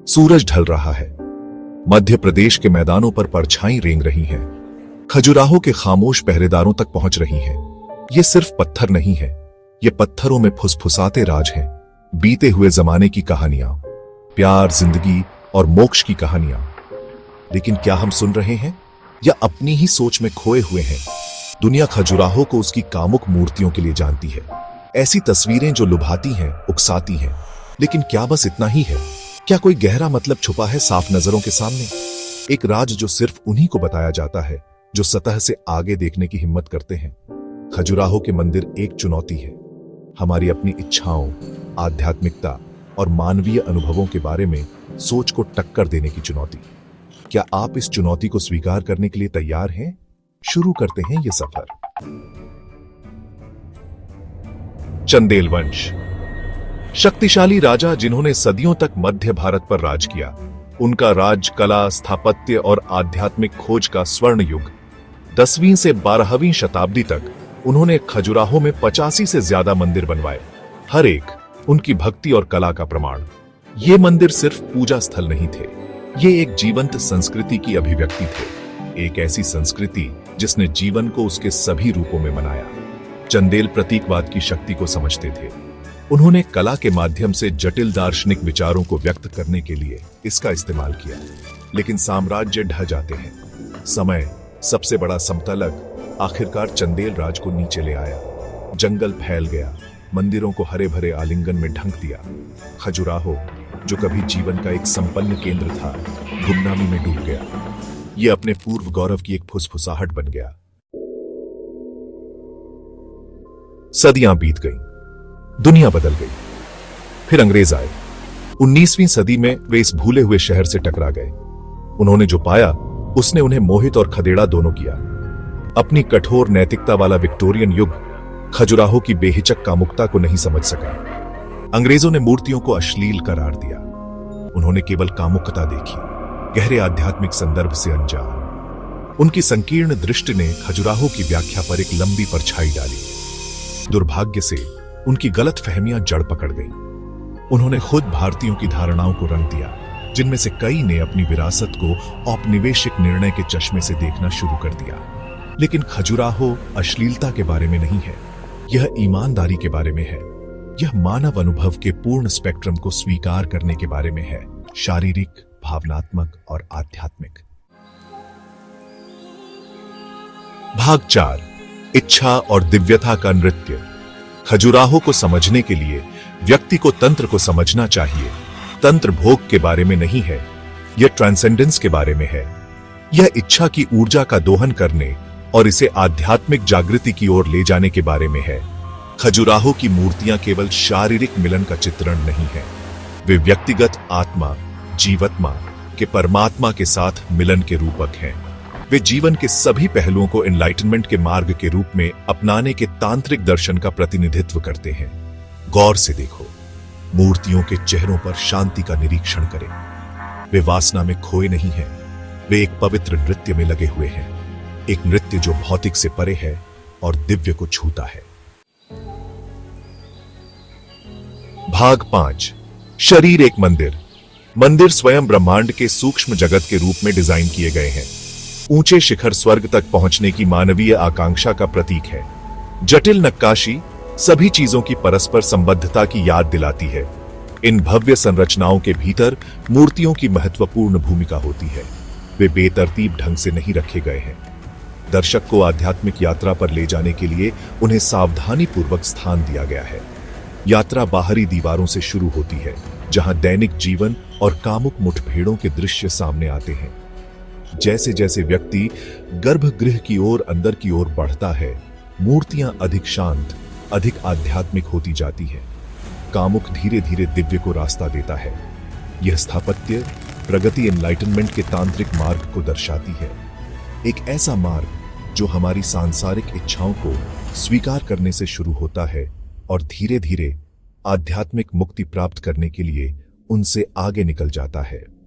सूरज ढल रहा है। मध्य प्रदेश के मैदानों पर परछाई रेंग रही हैं। खजुराहो के खामोश पहरेदारों तक पहुंच रही हैं। ये सिर्फ पत्थर नहीं है, ये पत्थरों में फुसफुसाते राज हैं। बीते हुए जमाने की कहानियां, प्यार, जिंदगी और मोक्ष की कहानियां। लेकिन क्या हम सुन रहे हैं या अपनी ही सोच में खोए हुए हैं? दुनिया खजुराहो को उसकी कामुक मूर्तियों के लिए जानती है। ऐसी तस्वीरें जो लुभाती हैं, उकसाती हैं। लेकिन क्या बस इतना ही है? क्या कोई गहरा मतलब छुपा है साफ नजरों के सामने? एक राज जो सिर्फ उन्हीं को बताया जाता है जो सतह से आगे देखने की हिम्मत करते हैं। खजुराहो के मंदिर एक चुनौती है, हमारी अपनी इच्छाओं, आध्यात्मिकता और मानवीय अनुभवों के बारे में सोच को टक्कर देने की चुनौती। क्या आप इस चुनौती को स्वीकार करने के लिए तैयार हैं? शुरू करते हैं ये सफर। चंदेल वंश, शक्तिशाली राजा जिन्होंने सदियों तक मध्य भारत पर राज किया। उनका राज कला, स्थापत्य और आध्यात्मिक खोज का स्वर्ण युग। 10वीं से 12वीं शताब्दी तक उन्होंने खजुराहो में 85 से ज्यादा मंदिर बनवाए, हर एक उनकी भक्ति और कला का प्रमाण। ये मंदिर सिर्फ पूजा स्थल नहीं थे, ये एक जीवंत संस्कृति की अभिव्यक्ति थे। एक ऐसी संस्कृति जिसने जीवन को उसके सभी रूपों में मनाया। चंदेल प्रतीकवाद की शक्ति को समझते थे। उन्होंने कला के माध्यम से जटिल दार्शनिक विचारों को व्यक्त करने के लिए इसका इस्तेमाल किया। लेकिन साम्राज्य ढह जाते हैं। समय, सबसे बड़ा समतलक, आखिरकार चंदेल राज को नीचे ले आया। जंगल फैल गया, मंदिरों को हरे भरे आलिंगन में ढंक दिया। खजुराहो, जो कभी जीवन का एक संपन्न केंद्र था, गुमनामी में डूब गया। ये अपने पूर्व गौरव की एक फुसफुसाहट बन गया। सदियां बीत गईं, दुनिया बदल गई। फिर अंग्रेज आए। 19वीं सदी में वे इस भूले हुए शहर से टकरा गए। उन्होंने जो पाया उसने उन्हें मोहित और खदेड़ा दोनों किया। अपनी कठोर नैतिकता वाला विक्टोरियन युग खजुराहो की बेहिचक कामुकता को नहीं समझ सका। अंग्रेजों ने मूर्तियों को अश्लील करार दिया। उन्होंने केवल कामुकता देखी, गहरे आध्यात्मिक संदर्भ से अनजान। उनकी संकीर्ण दृष्टि ने खजुराहो की व्याख्या पर एक लंबी परछाई डाली। दुर्भाग्य से उनकी गलत फहमियां जड़ पकड़ गईं। उन्होंने खुद भारतीयों की धारणाओं को रंग दिया, जिनमें से कई ने अपनी विरासत को औपनिवेशिक निर्णय के चश्मे से देखना शुरू कर दिया। लेकिन खजुराहो अश्लीलता के बारे में नहीं है, यह ईमानदारी के बारे में है। यह मानव अनुभव के पूर्ण स्पेक्ट्रम को स्वीकार करने के बारे में है, शारीरिक, भावनात्मक और आध्यात्मिक। भाग 4, इच्छा और दिव्यता का नृत्य। खजुराहो को समझने के लिए व्यक्ति को तंत्र को समझना चाहिए। तंत्र भोग के बारे में नहीं है, यह ट्रांसेंडेंस के बारे में है। यह इच्छा की ऊर्जा का दोहन करने और इसे आध्यात्मिक जागृति की ओर ले जाने के बारे में है। खजुराहो की मूर्तियां केवल शारीरिक मिलन का चित्रण नहीं है, वे व्यक्तिगत आत्मा, जीवात्मा के परमात्मा के साथ मिलन के रूपक हैं। वे जीवन के सभी पहलुओं को एनलाइटनमेंट के मार्ग के रूप में अपनाने के तांत्रिक दर्शन का प्रतिनिधित्व करते हैं। गौर से देखो, मूर्तियों के चेहरों पर शांति का निरीक्षण करें। वे वासना में खोए नहीं हैं, वे एक पवित्र नृत्य में लगे हुए हैं। एक नृत्य जो भौतिक से परे है और दिव्य को छूता है। भाग 5, शरीर एक मंदिर। मंदिर स्वयं ब्रह्मांड के सूक्ष्म जगत के रूप में डिजाइन किए गए हैं। ऊंचे शिखर स्वर्ग तक पहुंचने की मानवीय आकांक्षा का प्रतीक है। जटिल नक्काशी सभी चीजों की परस्पर संबद्धता की याद दिलाती है। इन भव्य संरचनाओं के भीतर मूर्तियों की महत्वपूर्ण भूमिका होती है। वे बेतरतीब ढंग से नहीं रखे गए हैं। दर्शक को आध्यात्मिक यात्रा पर ले जाने के लिए उन्हें सावधानी पूर्वक स्थान दिया गया है। यात्रा बाहरी दीवारों से शुरू होती है, जहां दैनिक जीवन और कामुक मुठभेड़ों के दृश्य सामने आते हैं। जैसे जैसे व्यक्ति गर्भगृह की ओर अंदर की ओर बढ़ता है, मूर्तियां अधिक शांत, अधिक आध्यात्मिक होती जाती है। कामुक धीरे धीरे दिव्य को रास्ता देता है। यह स्थापत्य प्रगति एनलाइटनमेंट के तांत्रिक मार्ग को दर्शाती है। एक ऐसा मार्ग जो हमारी सांसारिक इच्छाओं को स्वीकार करने से शुरू होता है और धीरे धीरे आध्यात्मिक मुक्ति प्राप्त करने के लिए उनसे आगे निकल जाता है।